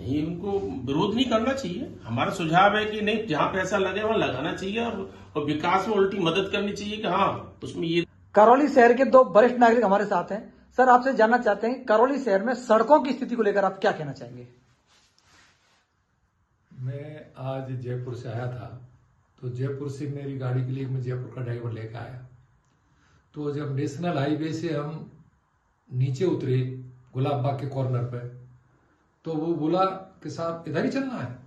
नहीं, उनको विरोध नहीं करना चाहिए। हमारा सुझाव है कि नहीं, जहां पैसा लगे वहां लगाना चाहिए और विकास में उल्टी मदद करनी चाहिए कि हाँ उसमें ये। करौली शहर के दो वरिष्ठ नागरिक हमारे साथ हैं। सर, आपसे जानना चाहते हैं करौली शहर में सड़कों की स्थिति को लेकर आप क्या कहना चाहेंगे? मैं आज जयपुर से आया था, तो जयपुर से मेरी गाड़ी के लिए मैं जयपुर का ड्राइवर लेकर आया। तो जब नेशनल हाईवे से हम नीचे उतरे गुलाब बाग के कॉर्नर पे, तो वो बोला कि साहब इधर ही चलना है,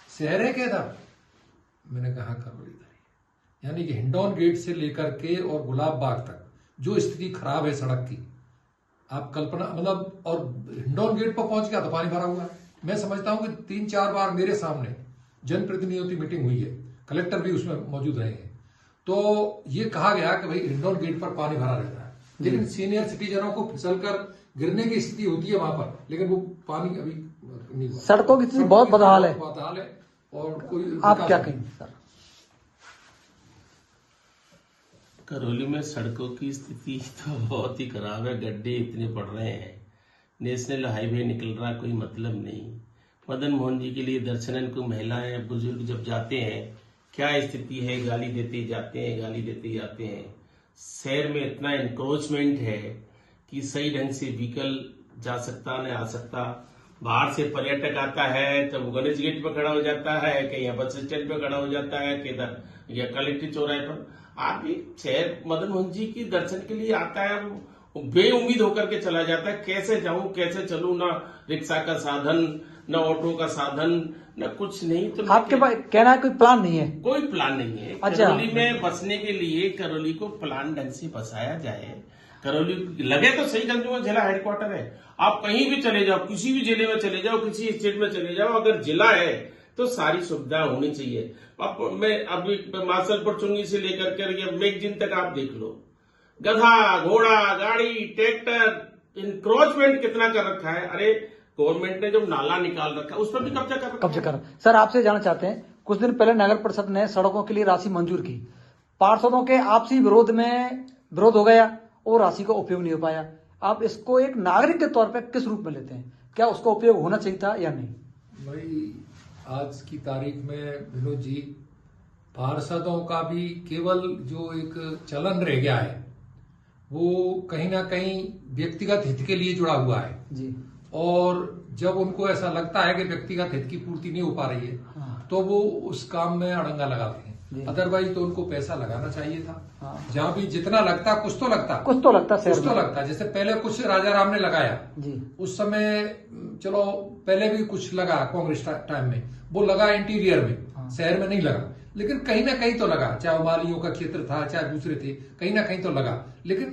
शहर है क्या इधर? मैंने कहा करौली इधर ही। यानी कि हिंडौन गेट से लेकर के और गुलाब बाग तक जो स्थिति खराब है सड़क की, आप कल्पना मतलब, और हिंडौन गेट पर पहुंच गया तो पानी भरा हुआ है। मैं समझता हूं कि 3-4 बार मेरे सामने जनप्रतिनिधियों की मीटिंग हुई है, कलेक्टर भी उसमें मौजूद रहे हैं, तो ये कहा गया कि भाई हिंडौन गेट पर पानी भरा रहता है, लेकिन सीनियर सिटीजनों को फिसलकर गिरने की स्थिति होती है वहां पर, लेकिन वो पानी अभी नहीं हुआ। सड़कों की स्थिति बहुत बदहाल है। और कोई आप क्या कहेंगे सर? करौली में सड़कों की स्थिति तो बहुत ही खराब है। गड्ढे इतने पड़ रहे हैं, नेशनल हाईवे निकल रहा, कोई मतलब नहीं। मदन मोहन जी के लिए दर्शनन को महिलाएं बुजुर्ग जब जाते हैं, क्या स्थिति है, गाली देते जाते हैं, गाली देते जाते हैं। शहर में इतना इंक्रोचमेंट है कि सही ढंग से व्हीकल जा सकता न आ सकता। बाहर से पर्यटक आता है तो वो गणेश गेट पर खड़ा हो जाता है, कहीं बस स्टैंड पर खड़ा हो जाता है, किधर या कलेक्ट्रेट चौराहे पर। आदमी शहर मदन मोहन जी की दर्शन के लिए आता है, वो बेउम्मीद होकर के चला जाता है, कैसे जाऊं कैसे चलूं, ना रिक्शा का साधन, न ऑटो का साधन, न कुछ नहीं। तो आपके पास कहना है कोई प्लान नहीं है? कोई प्लान नहीं है। अच्छा। करौली में बसने के लिए करौली को प्लान ढंग से बसाया जाए। करौली लगे तो सही गंज जिला हेडक्वार्टर है, आप कहीं भी चले जाओ, किसी भी जिले में चले जाओ, किसी स्टेट में चले जाओ, अगर जिला है तो सारी सुविधा होनी चाहिए। अब मैं अभी मासलपुर चुंगी से लेकर के मेघजिन तक आप देख लो, गधा घोड़ा गाड़ी ट्रैक्टर, इंक्रोचमेंट कितना कर रखा है। अरे गवर्नमेंट ने जो नाला निकाल रखा है उस पर भी कब्जा कर। सर, आपसे जानना चाहते हैं, कुछ दिन पहले नगर परिषद ने सड़कों के लिए राशि मंजूर की, पार्षदों के आपसी विरोध हो गया और राशि का उपयोग नहीं हो पाया। आप इसको एक नागरिक के तौर पर किस रूप में लेते हैं? क्या उसका उपयोग होना चाहिए था या नहीं? भाई आज की तारीख में विनोद जी, पार्षदों का भी केवल जो एक चलन रह गया है, वो कहीं ना कहीं व्यक्तिगत हित के लिए जुड़ा हुआ है जी। और जब उनको ऐसा लगता है कि व्यक्तिगत हित की पूर्ति नहीं हो पा रही है, हाँ। तो वो उस काम में अड़ंगा लगाते हैं। अदरवाइज तो उनको पैसा लगाना चाहिए था। हाँ। जहाँ भी जितना लगता कुछ तो लगता। जैसे पहले कुछ राजा राम ने लगाया जी, उस समय चलो पहले भी कुछ लगा कांग्रेस टाइम में, वो लगा इंटीरियर में। हाँ। शहर में नहीं लगा, लेकिन कहीं ना कहीं तो लगा, चाहे मालियों का क्षेत्र था चाहे दूसरे थे, कहीं ना कहीं तो लगा। लेकिन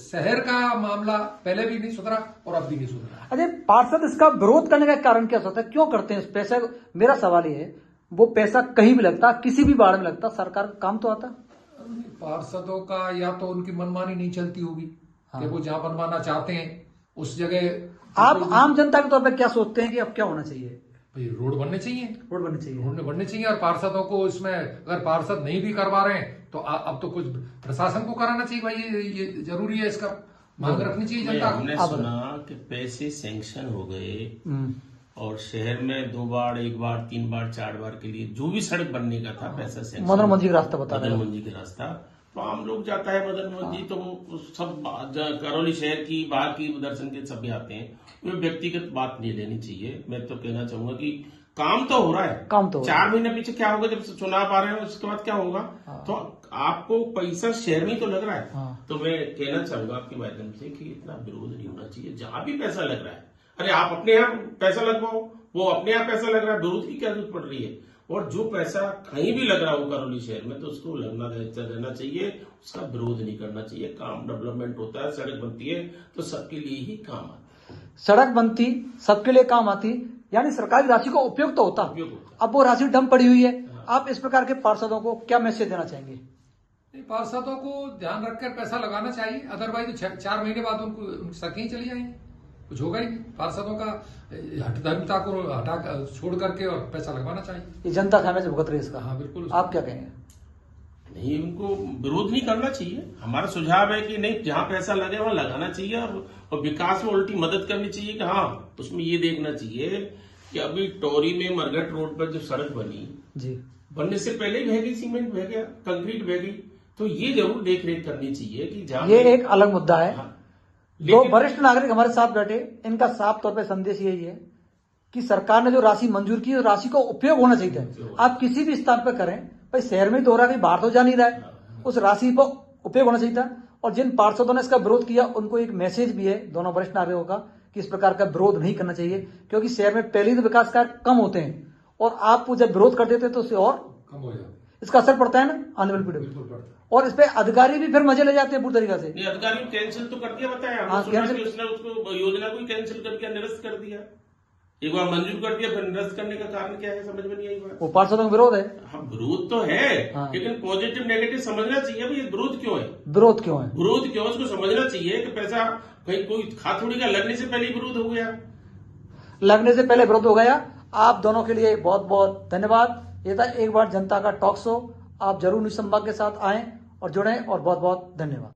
शहर का मामला पहले भी नहीं सुधरा और अब भी नहीं सुधरा। अरे पार्षद इसका विरोध करने का कारण क्या होता है? क्यों करते हैं इस पैसे? मेरा सवाल ये है, वो पैसा कहीं भी लगता, किसी भी बाड़ में लगता, सरकार का काम तो आता। पार्षदों का या तो उनकी मनमानी नहीं चलती होगी। हाँ। कि वो जहां बनवाना चाहते हैं उस जगह। आप आम जनता के तौर पर क्या सोचते हैं कि अब क्या होना चाहिए? भाई रोड बनने चाहिए, रोड बनने चाहिए। और पार्षदों को इसमें अगर पार्षद नहीं भी करवा रहे हैं तो अब तो कुछ प्रशासन को कराना चाहिए। भाई ये जरूरी है, इसका मांग रखनी चाहिए जनता को। हमने सुना कि पैसे सैंक्शन हो गए और शहर में 2 बार 1 बार 3 बार 4 बार के लिए जो भी सड़क बनने का था पैसा सैंक्शन। मदन मोहन जी का रास्ता बता रहे हैं। मदन मोहन जी का रास्ता तो आम लोग जाता है मदन मोहन जी, तो सब करौली शहर की बाहर की दर्शन के सब भी आते हैं। में व्यक्तिगत बात नहीं लेनी चाहिए। मैं तो कहना चाहूंगा कि काम तो हो रहा है, 4 महीने पीछे क्या होगा जब चुनाव आ रहे हैं, उसके बाद क्या होगा। तो आपको पैसा शहर में तो लग रहा है। तो मैं कहना चाहूंगा आपके माध्यम से कि इतना विरोध नहीं होना चाहिए। जहां भी पैसा लग रहा है, अरे आप अपने यहाँ पैसा लगवाओ, वो अपने यहाँ पैसा लग रहा है, विरोध की क्या जरूरत पड़ रही है। और जो पैसा कहीं भी लग रहा हो करौली शहर में तो उसको लगना रहना चाहिए, उसका विरोध नहीं करना चाहिए। काम डेवलपमेंट होता है, सड़क बनती है तो सबके लिए ही काम आता है। सड़क बनती सबके लिए काम आती, यानी सरकारी राशि का उपयोग तो होता। अब वो राशि डंप पड़ी हुई है। आप इस प्रकार के पार्षदों को क्या मैसेज देना चाहेंगे? पार्षदों को ध्यान रखकर पैसा लगाना चाहिए, अदरवाइज 4 महीने बाद उनको सड़कें चली जाएंगी, कुछ होगा ही नहीं। पार्षदों का हठधर्मिता को हटा छोड़ करके और पैसा लगवाना चाहिए। ये जनता खाने से भुगत रही है इसका। हाँ बिल्कुल। आप क्या कहेंगे? नहीं, उनको विरोध नहीं करना चाहिए। हमारा सुझाव है कि नहीं, जहां पैसा लगे वहां लगाना चाहिए और विकास में उल्टी मदद करनी चाहिए कि हाँ, उसमें ये देखना चाहिए कि अभी टोरी में मरघट रोड पर जो सड़क बनी जी, बनने से पहले ही बह गई, सीमेंट बह गया, कंक्रीट बह गई, तो ये जरूर देख रेख करनी चाहिए कि जहां ये एक अलग मुद्दा है। हाँ, दो लेकिन वरिष्ठ नागरिक हमारे साथ बैठे, इनका साफ तौर पे संदेश यही है कि सरकार ने जो राशि मंजूर की, उस राशि को उपयोग होना चाहिए था। आप किसी भी स्थान पर करें, भाई शहर में ही तो हो रहा है, कहीं बाहर तो जा नहीं रहा है, उस राशि को उपयोग होना चाहिए था। और जिन पार्षदों ने इसका विरोध किया, उनको एक मैसेज भी है दोनों वरिष्ठ नागरिकों का कि इस प्रकार का विरोध नहीं करना चाहिए, क्योंकि शहर में पहले ही तो विकास कार्य कम होते हैं और आप जब विरोध कर देते हैं तो उससे और कम हो जाता है, इसका असर पड़ता है ना आने वाली पीढ़ी में। बिल्कुल पड़ता है। और इस पे अधिकारी भी फिर मजे ले जाते हैं पूरी तरीके से। नहीं, अधिकारी कैंसिल तो कर दिया, बताया हाँ, कैंसिल। उसने उसको योजना को ही कैंसिल कर दिया, निरस्त कर दिया। एक बार मंजूर कर दिया, फिर निरस्त करने का कारण क्या है, समझ में नहीं आई बात। वो पार्षदों का विरोध है। हाँ, विरोध तो है, हाँ। लेकिन पॉजिटिव नेगेटिव समझना चाहिए भाई, ये विरोध क्यों है, विरोध क्यों है? विरोध क्यों है उसको समझना चाहिए कि पैसा कहीं कोई खाथोड़ी का लगने से पहले ही विरोध हो गया। लगने से पहले विरोध हो गया। आप दोनों के लिए बहुत बहुत धन्यवाद। ये था एक बार जनता का टॉक शो। आप जरूर निज संवाद के साथ आएं और जुड़ें, और बहुत बहुत धन्यवाद।